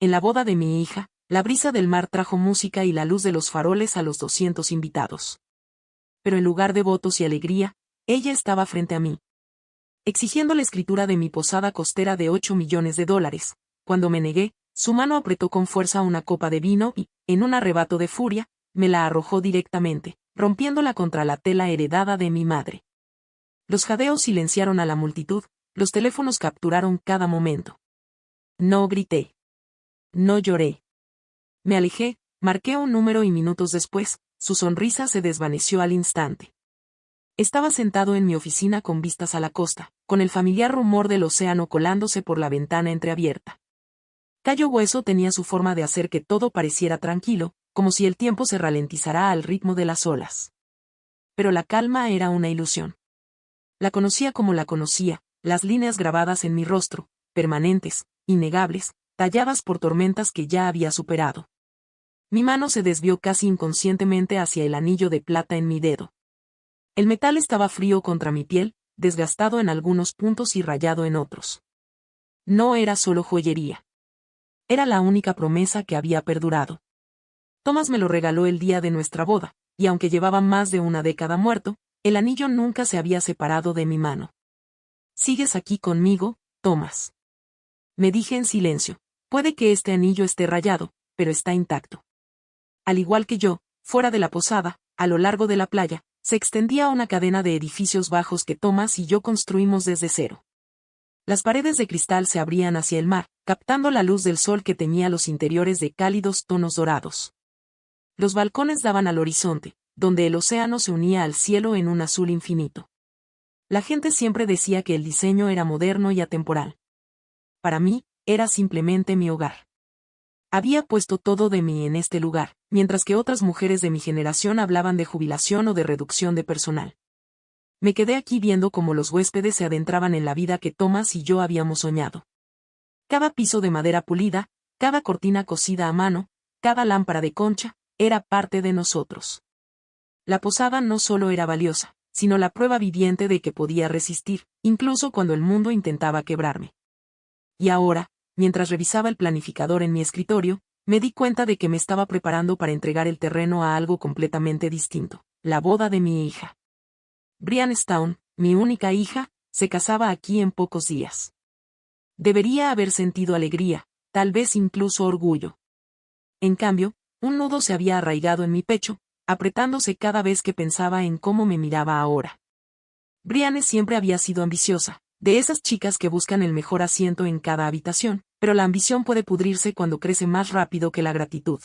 En la boda de mi hija, la brisa del mar trajo música y la luz de los faroles a los 200 invitados. Pero en lugar de votos y alegría, ella estaba frente a mí, exigiendo la escritura de mi posada costera de $8 millones. Cuando me negué, su mano apretó con fuerza una copa de vino y, en un arrebato de furia, me la arrojó directamente, rompiéndola contra la tela heredada de mi madre. Los jadeos silenciaron a la multitud, los teléfonos capturaron cada momento. No grité. No lloré. Me alejé, marqué un número y minutos después, su sonrisa se desvaneció al instante. Estaba sentado en mi oficina con vistas a la costa, con el familiar rumor del océano colándose por la ventana entreabierta. Cayo Hueso tenía su forma de hacer que todo pareciera tranquilo, como si el tiempo se ralentizara al ritmo de las olas. Pero la calma era una ilusión. La conocía como la conocía, las líneas grabadas en mi rostro, permanentes, innegables, talladas por tormentas que ya había superado. Mi mano se desvió casi inconscientemente hacia el anillo de plata en mi dedo. El metal estaba frío contra mi piel, desgastado en algunos puntos y rayado en otros. No era solo joyería. Era la única promesa que había perdurado. Thomas me lo regaló el día de nuestra boda, y aunque llevaba más de una década muerto, el anillo nunca se había separado de mi mano. «¿Sigues aquí conmigo, Thomas?», me dije en silencio. Puede que este anillo esté rayado, pero está intacto. Al igual que yo, fuera de la posada, a lo largo de la playa, se extendía una cadena de edificios bajos que Thomas y yo construimos desde cero. Las paredes de cristal se abrían hacia el mar, captando la luz del sol que teñía los interiores de cálidos tonos dorados. Los balcones daban al horizonte, donde el océano se unía al cielo en un azul infinito. La gente siempre decía que el diseño era moderno y atemporal. Para mí, era simplemente mi hogar. Había puesto todo de mí en este lugar, mientras que otras mujeres de mi generación hablaban de jubilación o de reducción de personal. Me quedé aquí viendo cómo los huéspedes se adentraban en la vida que Thomas y yo habíamos soñado. Cada piso de madera pulida, cada cortina cosida a mano, cada lámpara de concha, era parte de nosotros. La posada no solo era valiosa, sino la prueba viviente de que podía resistir, incluso cuando el mundo intentaba quebrarme. Y ahora, mientras revisaba el planificador en mi escritorio, me di cuenta de que me estaba preparando para entregar el terreno a algo completamente distinto, la boda de mi hija. Brianne Stone, mi única hija, se casaba aquí en pocos días. Debería haber sentido alegría, tal vez incluso orgullo. En cambio, un nudo se había arraigado en mi pecho, apretándose cada vez que pensaba en cómo me miraba ahora. Brianne siempre había sido ambiciosa, de esas chicas que buscan el mejor asiento en cada habitación, pero la ambición puede pudrirse cuando crece más rápido que la gratitud.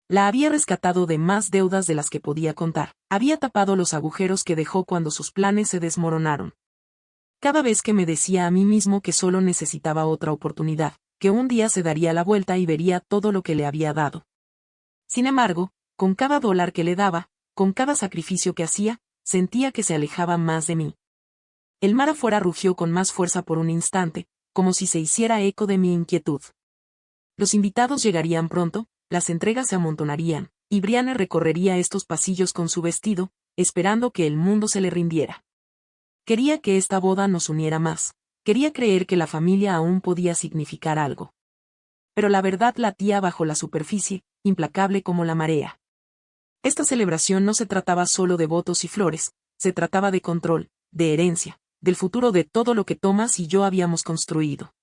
La había rescatado de más deudas de las que podía contar, había tapado los agujeros que dejó cuando sus planes se desmoronaron. Cada vez que me decía a mí mismo que solo necesitaba otra oportunidad, que un día se daría la vuelta y vería todo lo que le había dado. Sin embargo, con cada dólar que le daba, con cada sacrificio que hacía, sentía que se alejaba más de mí. El mar afuera rugió con más fuerza por un instante, como si se hiciera eco de mi inquietud. Los invitados llegarían pronto, las entregas se amontonarían, y Brianne recorrería estos pasillos con su vestido, esperando que el mundo se le rindiera. Quería que esta boda nos uniera más, quería creer que la familia aún podía significar algo. Pero la verdad latía bajo la superficie, implacable como la marea. Esta celebración no se trataba solo de votos y flores, se trataba de control, de herencia, del futuro de todo lo que Thomas y yo habíamos construido.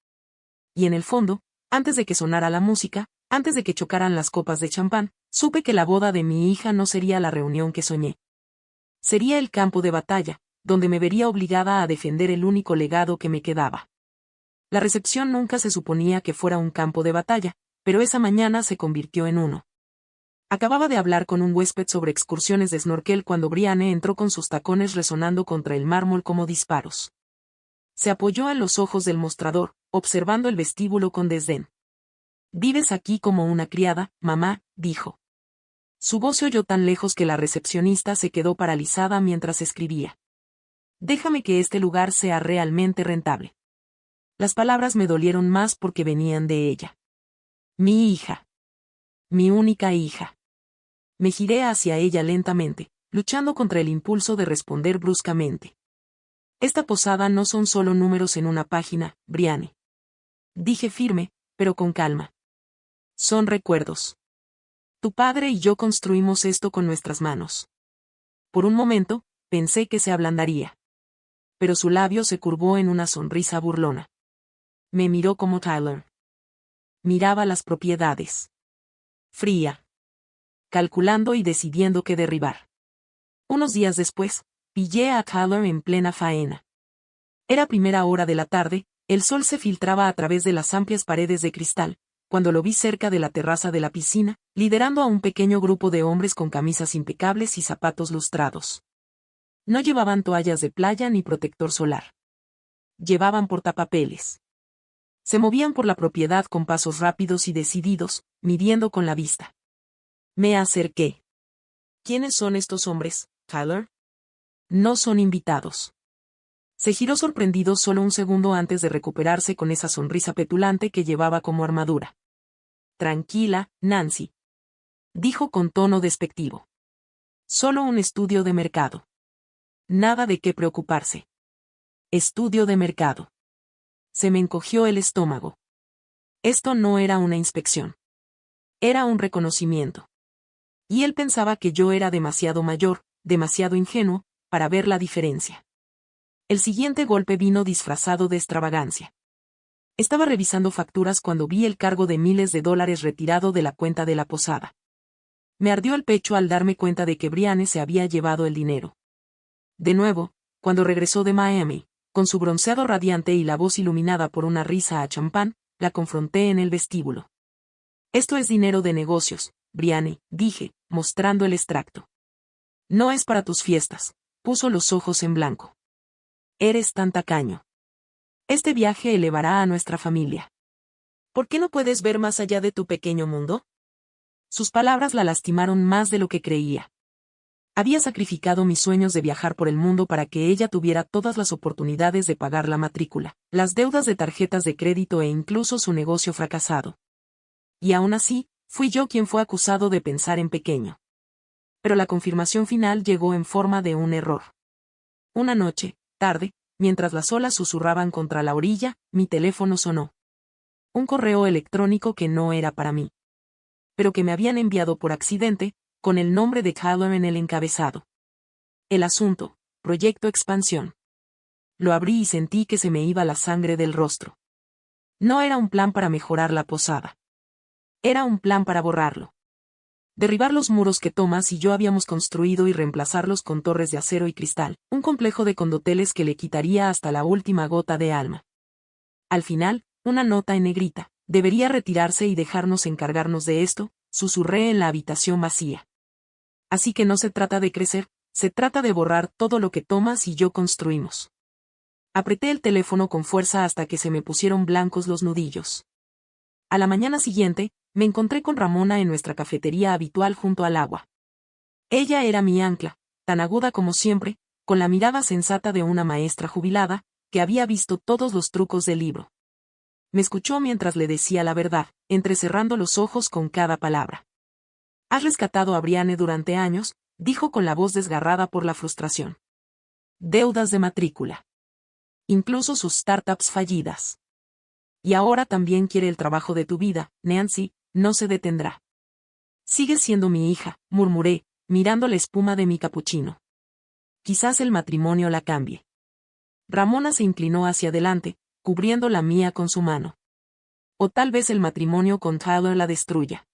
Y en el fondo, antes de que sonara la música, antes de que chocaran las copas de champán, supe que la boda de mi hija no sería la reunión que soñé. Sería el campo de batalla, donde me vería obligada a defender el único legado que me quedaba. La recepción nunca se suponía que fuera un campo de batalla, pero esa mañana se convirtió en uno. Acababa de hablar con un huésped sobre excursiones de snorkel cuando Brianne entró con sus tacones resonando contra el mármol como disparos. Se apoyó en los ojos del mostrador, observando el vestíbulo con desdén. «Vives aquí como una criada, mamá», dijo. Su voz se oyó tan lejos que la recepcionista se quedó paralizada mientras escribía. «Déjame que este lugar sea realmente rentable». Las palabras me dolieron más porque venían de ella. Mi hija. Mi única hija. Me giré hacia ella lentamente, luchando contra el impulso de responder bruscamente. «Esta posada no son solo números en una página, Brianne», dije firme, pero con calma. Son recuerdos. Tu padre y yo construimos esto con nuestras manos. Por un momento, pensé que se ablandaría. Pero su labio se curvó en una sonrisa burlona. Me miró como Tyler. Miraba las propiedades. Fría. Calculando y decidiendo qué derribar. Unos días después, pillé a Tyler en plena faena. Era primera hora de la tarde, el sol se filtraba a través de las amplias paredes de cristal, cuando lo vi cerca de la terraza de la piscina, liderando a un pequeño grupo de hombres con camisas impecables y zapatos lustrados. No llevaban toallas de playa ni protector solar. Llevaban portapapeles. Se movían por la propiedad con pasos rápidos y decididos, midiendo con la vista. Me acerqué. ¿Quiénes son estos hombres, Tyler? No son invitados. Se giró sorprendido solo un segundo antes de recuperarse con esa sonrisa petulante que llevaba como armadura. Tranquila, Nancy. Dijo con tono despectivo. Solo un estudio de mercado. Nada de qué preocuparse. Estudio de mercado. Se me encogió el estómago. Esto no era una inspección. Era un reconocimiento. Y él pensaba que yo era demasiado mayor, demasiado ingenuo, para ver la diferencia. El siguiente golpe vino disfrazado de extravagancia. Estaba revisando facturas cuando vi el cargo de miles de dólares retirado de la cuenta de la posada. Me ardió el pecho al darme cuenta de que Brianne se había llevado el dinero. De nuevo, cuando regresó de Miami, con su bronceado radiante y la voz iluminada por una risa a champán, la confronté en el vestíbulo. Esto es dinero de negocios, Brianne, dije, mostrando el extracto. No es para tus fiestas, puso los ojos en blanco. Eres tan tacaño. Este viaje elevará a nuestra familia. ¿Por qué no puedes ver más allá de tu pequeño mundo? Sus palabras la lastimaron más de lo que creía. Había sacrificado mis sueños de viajar por el mundo para que ella tuviera todas las oportunidades de pagar la matrícula, las deudas de tarjetas de crédito e incluso su negocio fracasado. Y aún así, fui yo quien fue acusado de pensar en pequeño. Pero la confirmación final llegó en forma de un error. Una noche, tarde, mientras las olas susurraban contra la orilla, mi teléfono sonó. Un correo electrónico que no era para mí. Pero que me habían enviado por accidente, con el nombre de Tyler en el encabezado. El asunto, Proyecto Expansión. Lo abrí y sentí que se me iba la sangre del rostro. No era un plan para mejorar la posada. Era un plan para borrarlo. Derribar los muros que Thomas y yo habíamos construido y reemplazarlos con torres de acero y cristal, un complejo de condoteles que le quitaría hasta la última gota de alma. Al final, una nota en negrita, debería retirarse y dejarnos encargarnos de esto, susurré en la habitación vacía. Así que no se trata de crecer, se trata de borrar todo lo que Thomas y yo construimos. Apreté el teléfono con fuerza hasta que se me pusieron blancos los nudillos. A la mañana siguiente, me encontré con Ramona en nuestra cafetería habitual junto al agua. Ella era mi ancla, tan aguda como siempre, con la mirada sensata de una maestra jubilada, que había visto todos los trucos del libro. Me escuchó mientras le decía la verdad, entrecerrando los ojos con cada palabra. Has rescatado a Brianne durante años, dijo con la voz desgarrada por la frustración. Deudas de matrícula. Incluso sus startups fallidas. Y ahora también quiere el trabajo de tu vida, Nancy, no se detendrá. Sigues siendo mi hija, murmuré, mirando la espuma de mi capuchino. Quizás el matrimonio la cambie. Ramona se inclinó hacia adelante, cubriendo la mía con su mano. O tal vez el matrimonio con Tyler la destruya.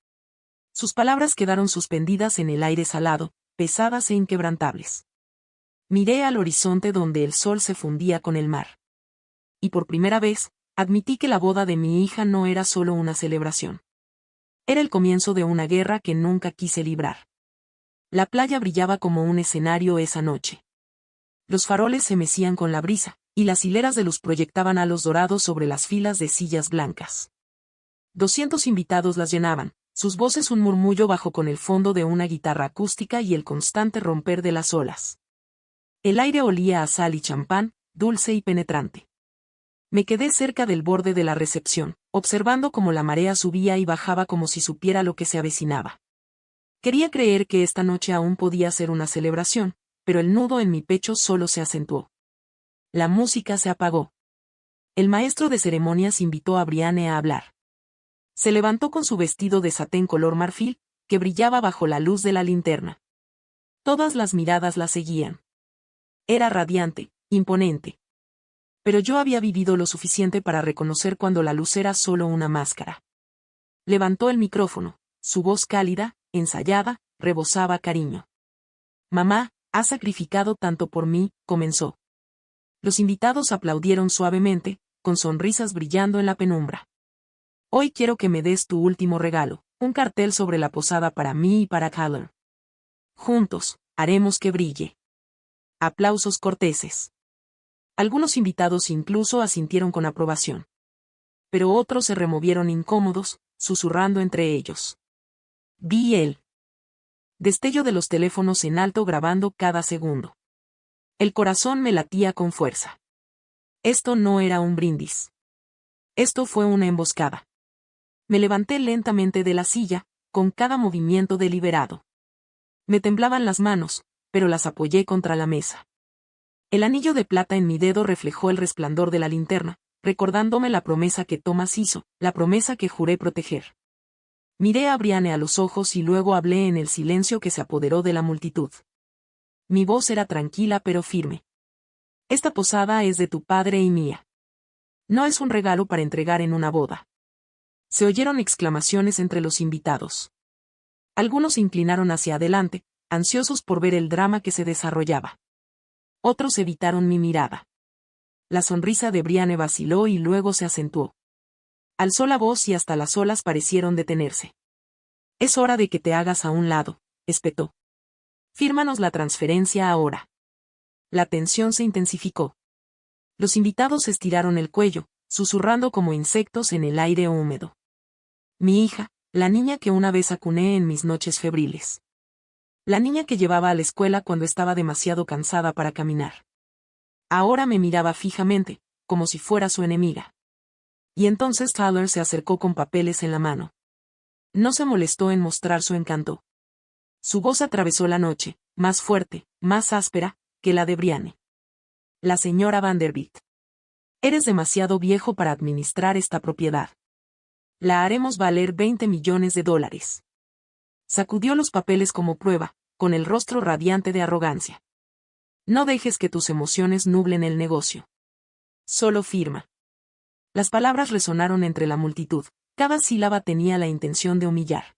Sus palabras quedaron suspendidas en el aire salado, pesadas e inquebrantables. Miré al horizonte donde el sol se fundía con el mar. Y por primera vez, admití que la boda de mi hija no era solo una celebración. Era el comienzo de una guerra que nunca quise librar. La playa brillaba como un escenario esa noche. Los faroles se mecían con la brisa, y las hileras de luz proyectaban halos dorados sobre las filas de sillas blancas. 200 invitados las llenaban, sus voces un murmullo bajo con el fondo de una guitarra acústica y el constante romper de las olas. El aire olía a sal y champán, dulce y penetrante. Me quedé cerca del borde de la recepción, observando cómo la marea subía y bajaba como si supiera lo que se avecinaba. Quería creer que esta noche aún podía ser una celebración, pero el nudo en mi pecho solo se acentuó. La música se apagó. El maestro de ceremonias invitó a Brianne a hablar. Se levantó con su vestido de satén color marfil, que brillaba bajo la luz de la linterna. Todas las miradas la seguían. Era radiante, imponente. Pero yo había vivido lo suficiente para reconocer cuando la luz era solo una máscara. Levantó el micrófono, su voz cálida, ensayada, rebosaba cariño. «Mamá, has sacrificado tanto por mí», comenzó. Los invitados aplaudieron suavemente, con sonrisas brillando en la penumbra. «Hoy quiero que me des tu último regalo, un cartel sobre la posada para mí y para Kyler. Juntos, haremos que brille». Aplausos corteses. Algunos invitados incluso asintieron con aprobación. Pero otros se removieron incómodos, susurrando entre ellos. Vi el destello de los teléfonos en alto grabando cada segundo. El corazón me latía con fuerza. Esto no era un brindis. Esto fue una emboscada. Me levanté lentamente de la silla, con cada movimiento deliberado. Me temblaban las manos, pero las apoyé contra la mesa. El anillo de plata en mi dedo reflejó el resplandor de la linterna, recordándome la promesa que Thomas hizo, la promesa que juré proteger. Miré a Brianne a los ojos y luego hablé en el silencio que se apoderó de la multitud. Mi voz era tranquila pero firme. Esta posada es de tu padre y mía. No es un regalo para entregar en una boda. Se oyeron exclamaciones entre los invitados. Algunos se inclinaron hacia adelante, ansiosos por ver el drama que se desarrollaba. Otros evitaron mi mirada. La sonrisa de Brianne vaciló y luego se acentuó. Alzó la voz y hasta las olas parecieron detenerse. «Es hora de que te hagas a un lado», espetó. «Fírmanos la transferencia ahora». La tensión se intensificó. Los invitados estiraron el cuello, susurrando como insectos en el aire húmedo. Mi hija, la niña que una vez acuné en mis noches febriles. La niña que llevaba a la escuela cuando estaba demasiado cansada para caminar. Ahora me miraba fijamente, como si fuera su enemiga. Y entonces Tyler se acercó con papeles en la mano. No se molestó en mostrar su encanto. Su voz atravesó la noche, más fuerte, más áspera, que la de Brianne. «La señora Vanderbilt. Eres demasiado viejo para administrar esta propiedad. La haremos valer $20 millones. Sacudió los papeles como prueba, con el rostro radiante de arrogancia. «No dejes que tus emociones nublen el negocio. Solo firma». Las palabras resonaron entre la multitud, cada sílaba tenía la intención de humillar.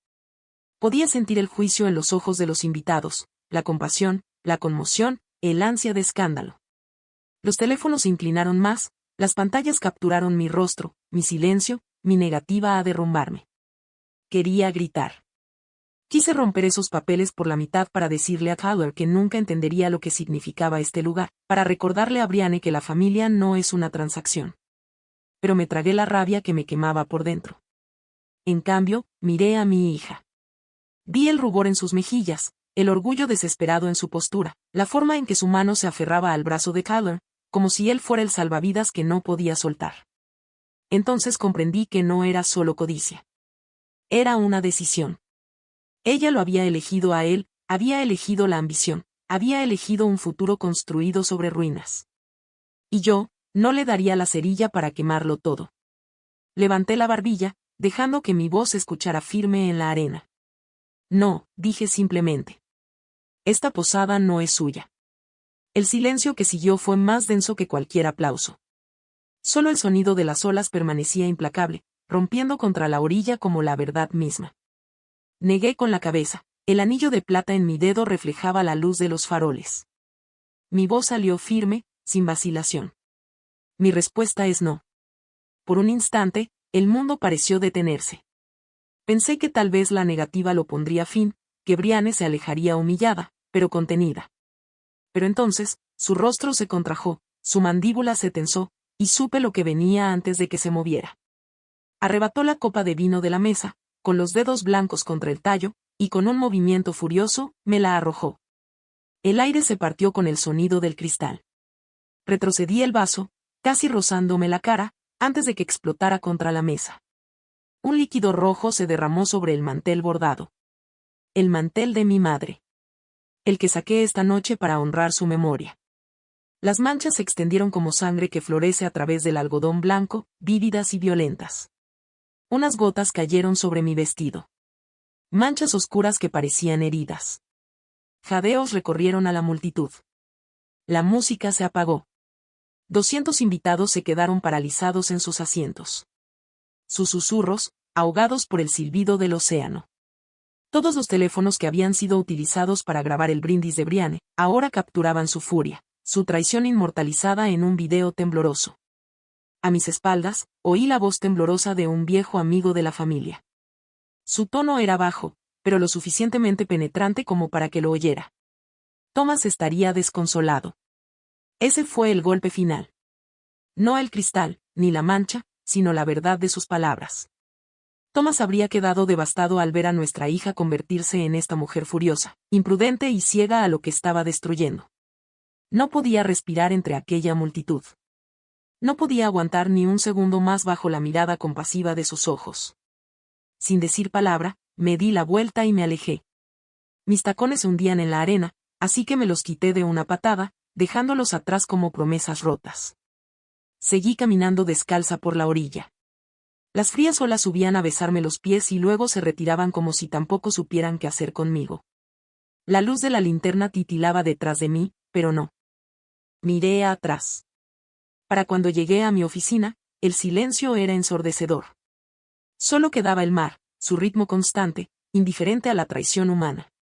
Podía sentir el juicio en los ojos de los invitados, la compasión, la conmoción, el ansia de escándalo. Los teléfonos se inclinaron más, las pantallas capturaron mi rostro, mi silencio, mi negativa a derrumbarme. Quería gritar. Quise romper esos papeles por la mitad para decirle a Tyler que nunca entendería lo que significaba este lugar, para recordarle a Brianne que la familia no es una transacción. Pero me tragué la rabia que me quemaba por dentro. En cambio, miré a mi hija. Vi el rubor en sus mejillas, el orgullo desesperado en su postura, la forma en que su mano se aferraba al brazo de Tyler, como si él fuera el salvavidas que no podía soltar. Entonces comprendí que no era solo codicia. Era una decisión. Ella lo había elegido a él, había elegido la ambición, había elegido un futuro construido sobre ruinas. Y yo, no le daría la cerilla para quemarlo todo. Levanté la barbilla, dejando que mi voz se escuchara firme en la arena. «No», dije simplemente. «Esta posada no es suya». El silencio que siguió fue más denso que cualquier aplauso. Solo el sonido de las olas permanecía implacable, rompiendo contra la orilla como la verdad misma. Negué con la cabeza, el anillo de plata en mi dedo reflejaba la luz de los faroles. Mi voz salió firme, sin vacilación. Mi respuesta es no. Por un instante, el mundo pareció detenerse. Pensé que tal vez la negativa lo pondría fin, que Brianne se alejaría humillada, pero contenida. Pero entonces, su rostro se contrajo, su mandíbula se tensó, y supe lo que venía antes de que se moviera. Arrebató la copa de vino de la mesa, con los dedos blancos contra el tallo, y con un movimiento furioso, me la arrojó. El aire se partió con el sonido del cristal. Retrocedí el vaso, casi rozándome la cara, antes de que explotara contra la mesa. Un líquido rojo se derramó sobre el mantel bordado. El mantel de mi madre. El que saqué esta noche para honrar su memoria. Las manchas se extendieron como sangre que florece a través del algodón blanco, vívidas y violentas. Unas gotas cayeron sobre mi vestido. Manchas oscuras que parecían heridas. Jadeos recorrieron a la multitud. La música se apagó. 200 invitados se quedaron paralizados en sus asientos. Sus susurros, ahogados por el silbido del océano. Todos los teléfonos que habían sido utilizados para grabar el brindis de Brianne, ahora capturaban su furia, su traición inmortalizada en un video tembloroso. A mis espaldas, oí la voz temblorosa de un viejo amigo de la familia. Su tono era bajo, pero lo suficientemente penetrante como para que lo oyera. Thomas estaría desconsolado. Ese fue el golpe final. No el cristal, ni la mancha, sino la verdad de sus palabras. Thomas habría quedado devastado al ver a nuestra hija convertirse en esta mujer furiosa, imprudente y ciega a lo que estaba destruyendo. No podía respirar entre aquella multitud. No podía aguantar ni un segundo más bajo la mirada compasiva de sus ojos. Sin decir palabra, me di la vuelta y me alejé. Mis tacones se hundían en la arena, así que me los quité de una patada, dejándolos atrás como promesas rotas. Seguí caminando descalza por la orilla. Las frías olas subían a besarme los pies y luego se retiraban como si tampoco supieran qué hacer conmigo. La luz de la linterna titilaba detrás de mí, pero no. Miré atrás. Para cuando llegué a mi oficina, el silencio era ensordecedor. Solo quedaba el mar, su ritmo constante, indiferente a la traición humana.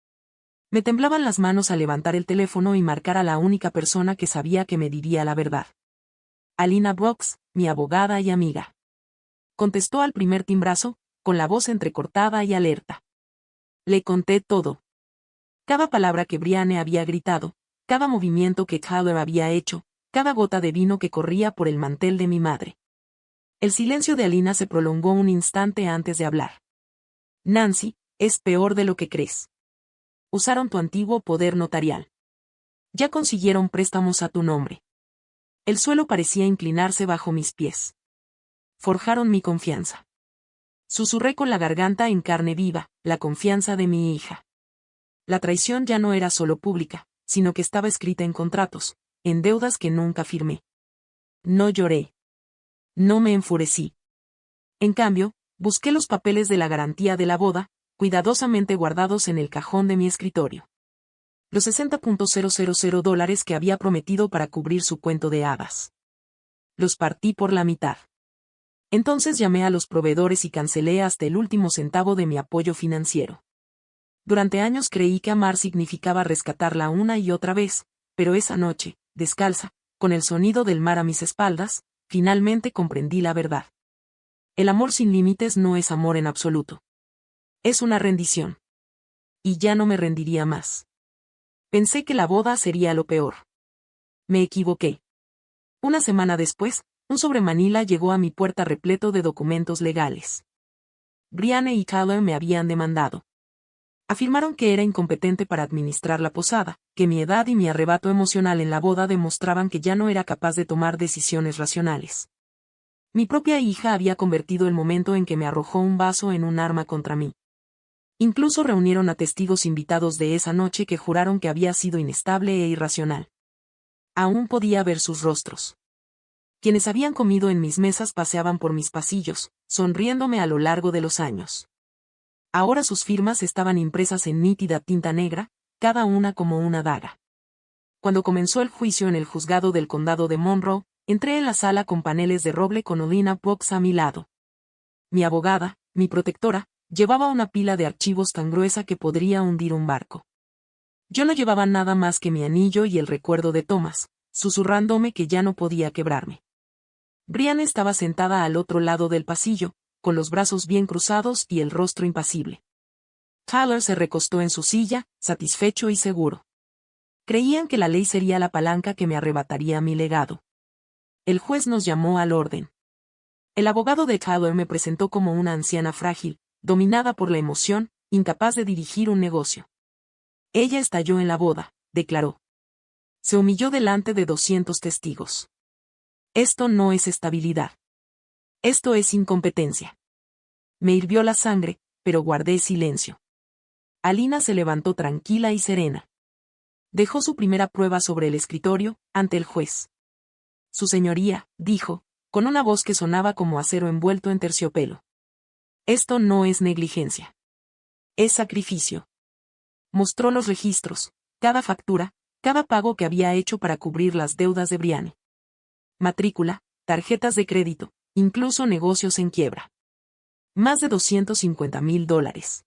Me temblaban las manos al levantar el teléfono y marcar a la única persona que sabía que me diría la verdad. Alina Brooks, mi abogada y amiga. Contestó al primer timbrazo, con la voz entrecortada y alerta. Le conté todo. Cada palabra que Brianne había gritado, cada movimiento que Tyler había hecho, cada gota de vino que corría por el mantel de mi madre. El silencio de Alina se prolongó un instante antes de hablar. Nancy, es peor de lo que crees. Usaron tu antiguo poder notarial. Ya consiguieron préstamos a tu nombre. El suelo parecía inclinarse bajo mis pies. Forjaron mi confianza. Susurré con la garganta en carne viva, la confianza de mi hija. La traición ya no era solo pública, sino que estaba escrita en contratos, en deudas que nunca firmé. No lloré. No me enfurecí. En cambio, busqué los papeles de la garantía de la boda, cuidadosamente guardados en el cajón de mi escritorio. Los $60,000 que había prometido para cubrir su cuento de hadas. Los partí por la mitad. Entonces llamé a los proveedores y cancelé hasta el último centavo de mi apoyo financiero. Durante años creí que amar significaba rescatarla una y otra vez, pero esa noche, descalza, con el sonido del mar a mis espaldas, finalmente comprendí la verdad. El amor sin límites no es amor en absoluto. Es una rendición. Y ya no me rendiría más. Pensé que la boda sería lo peor. Me equivoqué. Una semana después, un sobremanila llegó a mi puerta repleto de documentos legales. Brianne y Tyler me habían demandado. Afirmaron que era incompetente para administrar la posada, que mi edad y mi arrebato emocional en la boda demostraban que ya no era capaz de tomar decisiones racionales. Mi propia hija había convertido el momento en que me arrojó un vaso en un arma contra mí. Incluso reunieron a testigos invitados de esa noche que juraron que había sido inestable e irracional. Aún podía ver sus rostros. Quienes habían comido en mis mesas paseaban por mis pasillos, sonriéndome a lo largo de los años. Ahora sus firmas estaban impresas en nítida tinta negra, cada una como una daga. Cuando comenzó el juicio en el juzgado del condado de Monroe, entré en la sala con paneles de roble con Alina Brooks a mi lado. Mi abogada, mi protectora, llevaba una pila de archivos tan gruesa que podría hundir un barco. Yo no llevaba nada más que mi anillo y el recuerdo de Thomas, susurrándome que ya no podía quebrarme. Brianne estaba sentada al otro lado del pasillo, con los brazos bien cruzados y el rostro impasible. Tyler se recostó en su silla, satisfecho y seguro. Creían que la ley sería la palanca que me arrebataría mi legado. El juez nos llamó al orden. El abogado de Tyler me presentó como una anciana frágil, dominada por la emoción, incapaz de dirigir un negocio. Ella estalló en la boda, declaró. Se humilló delante de 200 testigos. Esto no es estabilidad. Esto es incompetencia. Me hirvió la sangre, pero guardé silencio. Alina se levantó tranquila y serena. Dejó su primera prueba sobre el escritorio, ante el juez. Su señoría, dijo, con una voz que sonaba como acero envuelto en terciopelo. Esto no es negligencia. Es sacrificio. Mostró los registros, cada factura, cada pago que había hecho para cubrir las deudas de Brianne. Matrícula, tarjetas de crédito, incluso negocios en quiebra. Más de $250,000.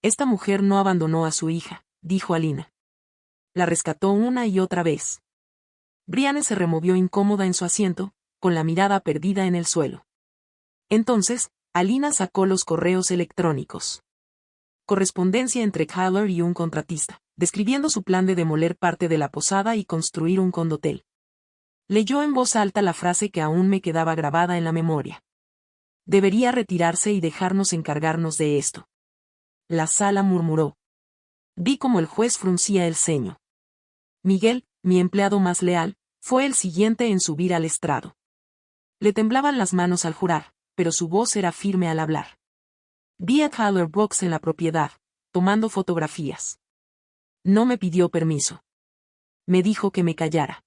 Esta mujer no abandonó a su hija, dijo Alina. La rescató una y otra vez. Brianne se removió incómoda en su asiento, con la mirada perdida en el suelo. Entonces, Alina sacó los correos electrónicos. Correspondencia entre Kyler y un contratista, describiendo su plan de demoler parte de la posada y construir un condotel. Leyó en voz alta la frase que aún me quedaba grabada en la memoria. Debería retirarse y dejarnos encargarnos de esto. La sala murmuró. Vi como el juez fruncía el ceño. Miguel, mi empleado más leal, fue el siguiente en subir al estrado. Le temblaban las manos al jurar, pero su voz era firme al hablar. Vi a Kyler Brooks en la propiedad, tomando fotografías. No me pidió permiso. Me dijo que me callara.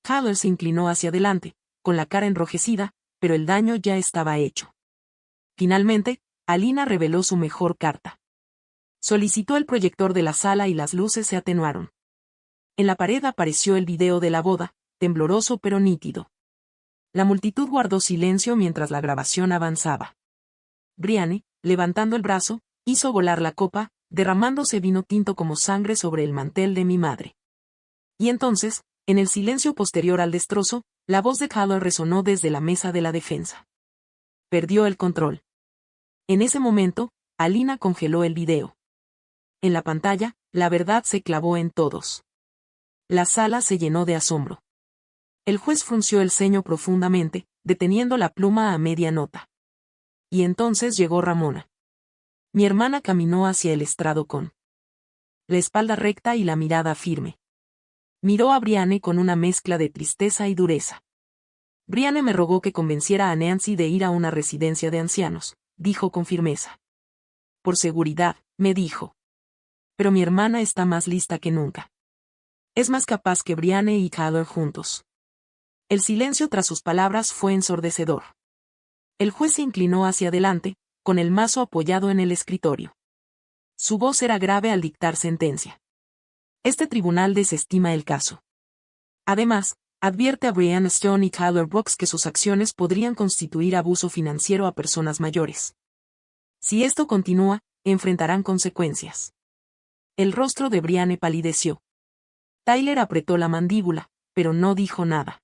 Kyler se inclinó hacia adelante, con la cara enrojecida, pero el daño ya estaba hecho. Finalmente, Alina reveló su mejor carta. Solicitó el proyector de la sala y las luces se atenuaron. En la pared apareció el video de la boda, tembloroso pero nítido. La multitud guardó silencio mientras la grabación avanzaba. Brianne, levantando el brazo, hizo volar la copa, derramándose vino tinto como sangre sobre el mantel de mi madre. Y entonces, en el silencio posterior al destrozo, la voz de Kyler resonó desde la mesa de la defensa. Perdió el control. En ese momento, Alina congeló el video. En la pantalla, la verdad se clavó en todos. La sala se llenó de asombro. El juez frunció el ceño profundamente, deteniendo la pluma a media nota. Y entonces llegó Ramona. Mi hermana caminó hacia el estrado con la espalda recta y la mirada firme. Miró a Brianne con una mezcla de tristeza y dureza. Brianne me rogó que convenciera a Nancy de ir a una residencia de ancianos, dijo con firmeza. Por seguridad, me dijo. Pero mi hermana está más lista que nunca. Es más capaz que Brianne y Kyler juntos. El silencio tras sus palabras fue ensordecedor. El juez se inclinó hacia adelante, con el mazo apoyado en el escritorio. Su voz era grave al dictar sentencia. Este tribunal desestima el caso. Además, advierte a Brianne Stone y Kyler Brooks que sus acciones podrían constituir abuso financiero a personas mayores. Si esto continúa, enfrentarán consecuencias. El rostro de Brianne palideció. Tyler apretó la mandíbula, pero no dijo nada.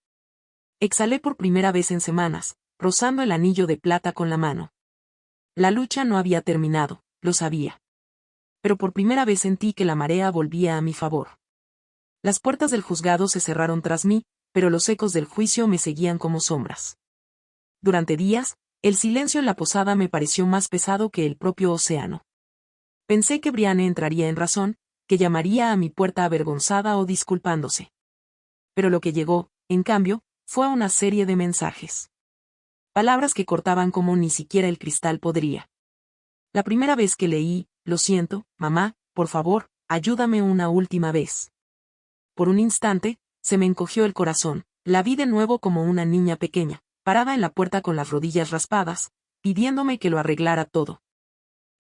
Exhalé por primera vez en semanas, rozando el anillo de plata con la mano. La lucha no había terminado, lo sabía. Pero por primera vez sentí que la marea volvía a mi favor. Las puertas del juzgado se cerraron tras mí, pero los ecos del juicio me seguían como sombras. Durante días, el silencio en la posada me pareció más pesado que el propio océano. Pensé que Brianne entraría en razón, que llamaría a mi puerta avergonzada o disculpándose. Pero lo que llegó, en cambio, fue una serie de mensajes. Palabras que cortaban como ni siquiera el cristal podría. La primera vez que leí, lo siento, mamá, por favor, ayúdame una última vez. Por un instante, se me encogió el corazón, la vi de nuevo como una niña pequeña, parada en la puerta con las rodillas raspadas, pidiéndome que lo arreglara todo.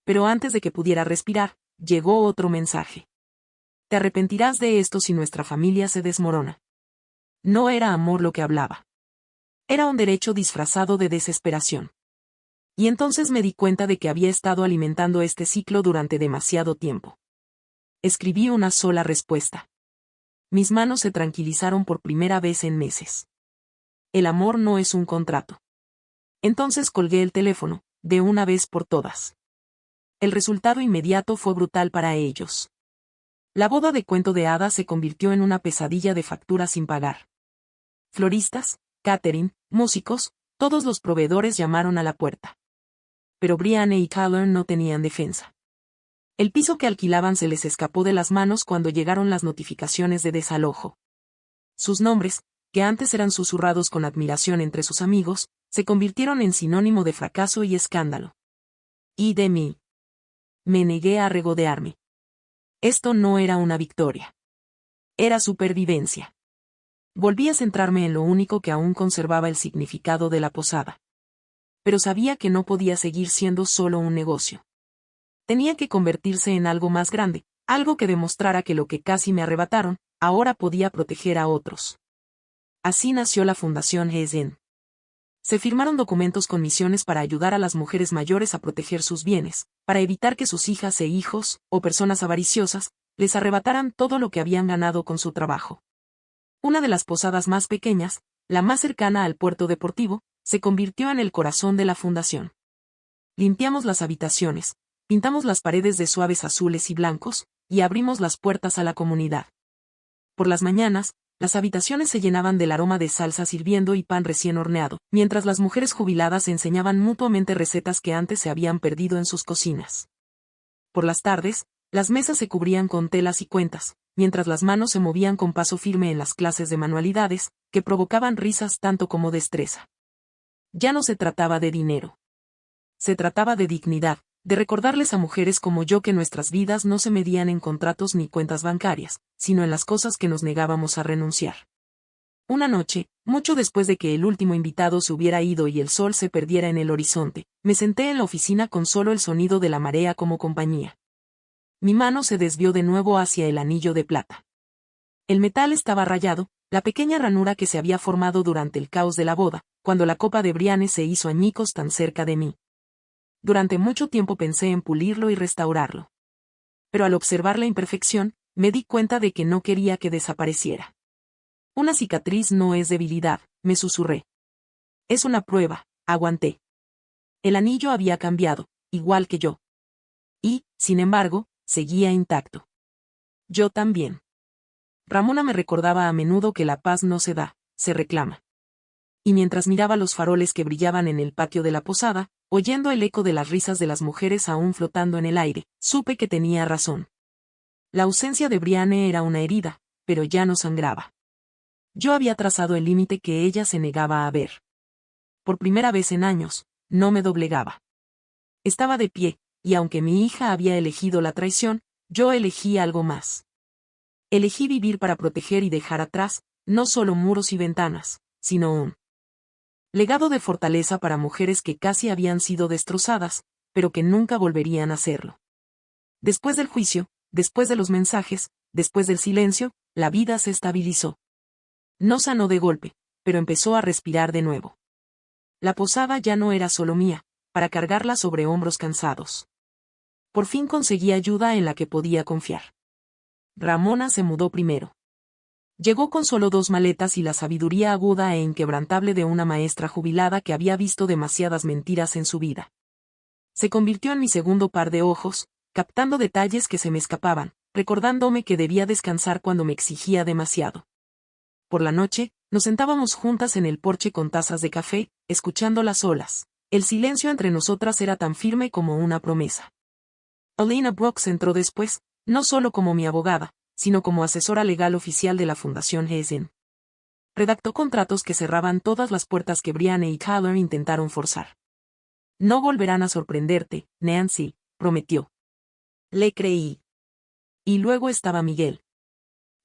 Pero antes de que pudiera respirar, llegó otro mensaje. Te arrepentirás de esto si nuestra familia se desmorona. No era amor lo que hablaba. Era un derecho disfrazado de desesperación. Y entonces me di cuenta de que había estado alimentando este ciclo durante demasiado tiempo. Escribí una sola respuesta. Mis manos se tranquilizaron por primera vez en meses. El amor no es un contrato. Entonces colgué el teléfono, de una vez por todas. El resultado inmediato fue brutal para ellos. La boda de cuento de hadas se convirtió en una pesadilla de facturas sin pagar. Floristas, catering, músicos, todos los proveedores llamaron a la puerta. Pero Brianne y Kyler no tenían defensa. El piso que alquilaban se les escapó de las manos cuando llegaron las notificaciones de desalojo. Sus nombres, que antes eran susurrados con admiración entre sus amigos, se convirtieron en sinónimo de fracaso y escándalo. Y de mí. Me negué a regodearme. Esto no era una victoria. Era supervivencia. Volví a centrarme en lo único que aún conservaba el significado de la posada. pero sabía que no podía seguir siendo solo un negocio. Tenía que convertirse en algo más grande, algo que demostrara que lo que casi me arrebataron, ahora podía proteger a otros. Así nació la Fundación ESN. Se firmaron documentos con misiones para ayudar a las mujeres mayores a proteger sus bienes, para evitar que sus hijas e hijos, o personas avariciosas, les arrebataran todo lo que habían ganado con su trabajo. Una de las posadas más pequeñas, la más cercana al puerto deportivo, se convirtió en el corazón de la fundación. Limpiamos las habitaciones, pintamos las paredes de suaves azules y blancos, y abrimos las puertas a la comunidad. Por las mañanas, las habitaciones se llenaban del aroma de salsas hirviendo y pan recién horneado, mientras las mujeres jubiladas enseñaban mutuamente recetas que antes se habían perdido en sus cocinas. Por las tardes, las mesas se cubrían con telas y cuentas, mientras las manos se movían con paso firme en las clases de manualidades, que provocaban risas tanto como destreza. Ya no se trataba de dinero. Se trataba de dignidad, de recordarles a mujeres como yo que nuestras vidas no se medían en contratos ni cuentas bancarias, sino en las cosas que nos negábamos a renunciar. Una noche, mucho después de que el último invitado se hubiera ido y el sol se perdiera en el horizonte, me senté en la oficina con solo el sonido de la marea como compañía. Mi mano se desvió de nuevo hacia el anillo de plata. El metal estaba rayado, la pequeña ranura que se había formado durante el caos de la boda, cuando la copa de Brianne se hizo añicos tan cerca de mí. Durante mucho tiempo pensé en pulirlo y restaurarlo. Pero al observar la imperfección, me di cuenta de que no quería que desapareciera. Una cicatriz no es debilidad, me susurré. Es una prueba, aguanté. El anillo había cambiado, igual que yo. Y, sin embargo, seguía intacto. Yo también. Ramona me recordaba a menudo que la paz no se da, se reclama. Y mientras miraba los faroles que brillaban en el patio de la posada, oyendo el eco de las risas de las mujeres aún flotando en el aire, supe que tenía razón. La ausencia de Brianne era una herida, pero ya no sangraba. Yo había trazado el límite que ella se negaba a ver. Por primera vez en años, no me doblegaba. Estaba de pie, y aunque mi hija había elegido la traición, yo elegí algo más. Elegí vivir para proteger y dejar atrás, no solo muros y ventanas, sino un legado de fortaleza para mujeres que casi habían sido destrozadas, pero que nunca volverían a serlo. Después del juicio, después de los mensajes, después del silencio, la vida se estabilizó. No sanó de golpe, pero empezó a respirar de nuevo. La posada ya no era solo mía, para cargarla sobre hombros cansados. Por fin conseguí ayuda en la que podía confiar. Ramona se mudó primero. Llegó con solo 2 maletas y la sabiduría aguda e inquebrantable de una maestra jubilada que había visto demasiadas mentiras en su vida. Se convirtió en mi segundo par de ojos, captando detalles que se me escapaban, recordándome que debía descansar cuando me exigía demasiado. Por la noche, nos sentábamos juntas en el porche con tazas de café, escuchando las olas. El silencio entre nosotras era tan firme como una promesa. Alina Brooks entró después, no solo como mi abogada, sino como asesora legal oficial de la Fundación ESN. Redactó contratos que cerraban todas las puertas que Brianne y Tyler intentaron forzar. No volverán a sorprenderte, Nancy, prometió. Le creí. Y luego estaba Miguel.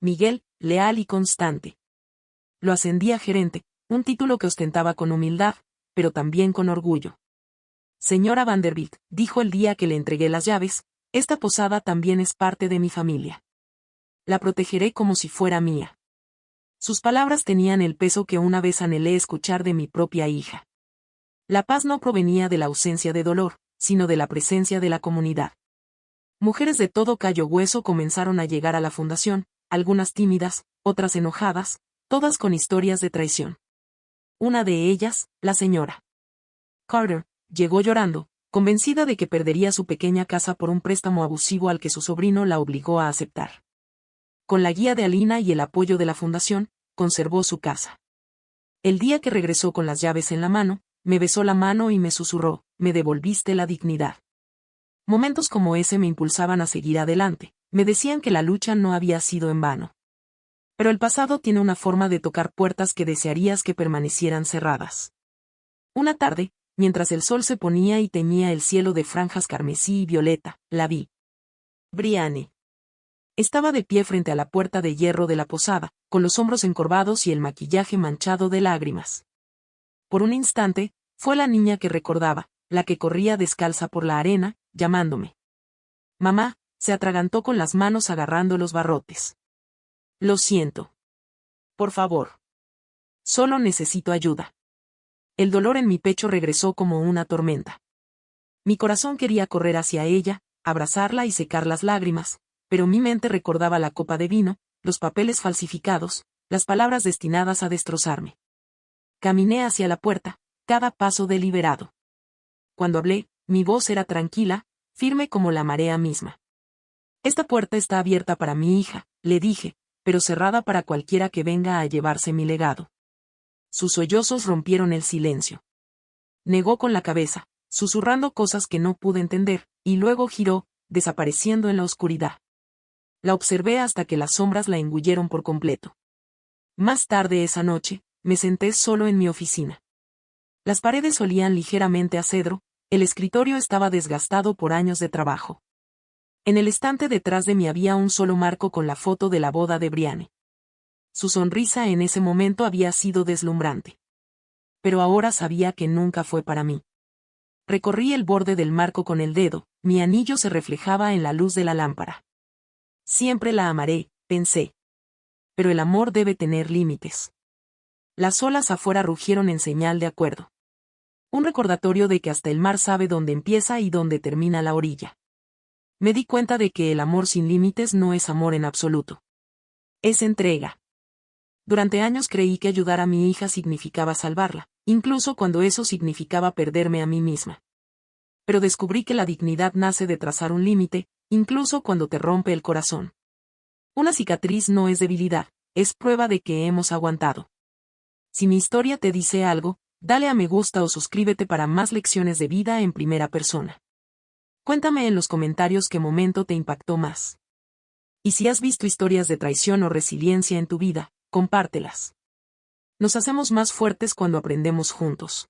Miguel, leal y constante. Lo ascendí a gerente, un título que ostentaba con humildad, pero también con orgullo. Señora Vanderbilt, dijo el día que le entregué las llaves, esta posada también es parte de mi familia. La protegeré como si fuera mía. Sus palabras tenían el peso que una vez anhelé escuchar de mi propia hija. La paz no provenía de la ausencia de dolor, sino de la presencia de la comunidad. Mujeres de todo Cayo Hueso comenzaron a llegar a la fundación, algunas tímidas, otras enojadas, todas con historias de traición. Una de ellas, la señora Carter, llegó llorando, convencida de que perdería su pequeña casa por un préstamo abusivo al que su sobrino la obligó a aceptar. Con la guía de Alina y el apoyo de la fundación, conservó su casa. El día que regresó con las llaves en la mano, me besó la mano y me susurró, me devolviste la dignidad. Momentos como ese me impulsaban a seguir adelante, me decían que la lucha no había sido en vano. Pero el pasado tiene una forma de tocar puertas que desearías que permanecieran cerradas. Una tarde, mientras el sol se ponía y teñía el cielo de franjas carmesí y violeta, la vi. Brianne. Estaba de pie frente a la puerta de hierro de la posada, con los hombros encorvados y el maquillaje manchado de lágrimas. Por un instante, Fue la niña que recordaba, la que corría descalza por la arena, llamándome. Mamá, se atragantó con las manos agarrando los barrotes. Lo siento. Por favor. Solo necesito ayuda. El dolor en mi pecho regresó como una tormenta. Mi corazón quería correr hacia ella, abrazarla y secar las lágrimas, pero mi mente recordaba la copa de vino, los papeles falsificados, las palabras destinadas a destrozarme. Caminé hacia la puerta, cada paso deliberado. Cuando hablé, mi voz era tranquila, firme como la marea misma. Esta puerta está abierta para mi hija, le dije, pero cerrada para cualquiera que venga a llevarse mi legado. Sus sollozos rompieron el silencio. Negó con la cabeza, susurrando cosas que no pude entender, y luego giró, desapareciendo en la oscuridad. La observé hasta que las sombras la engulleron por completo. Más tarde esa noche, me senté solo en mi oficina. Las paredes olían ligeramente a cedro, el escritorio estaba desgastado por años de trabajo. En el estante detrás de mí había un solo marco con la foto de la boda de Brianne. Su sonrisa en ese momento había sido deslumbrante. Pero ahora sabía que nunca fue para mí. Recorrí el borde del marco con el dedo, mi anillo se reflejaba en la luz de la lámpara. Siempre la amaré, pensé. Pero el amor debe tener límites. Las olas afuera rugieron en señal de acuerdo. Un recordatorio de que hasta el mar sabe dónde empieza y dónde termina la orilla. Me di cuenta de que el amor sin límites no es amor en absoluto. Es entrega. Durante años creí que ayudar a mi hija significaba salvarla, incluso cuando eso significaba perderme a mí misma. Pero descubrí que la dignidad nace de trazar un límite, incluso cuando te rompe el corazón. Una cicatriz no es debilidad, es prueba de que hemos aguantado. Si mi historia te dice algo, dale a me gusta o suscríbete para más lecciones de vida en primera persona. Cuéntame en los comentarios qué momento te impactó más. Y si has visto historias de traición o resiliencia en tu vida, compártelas. Nos hacemos más fuertes cuando aprendemos juntos.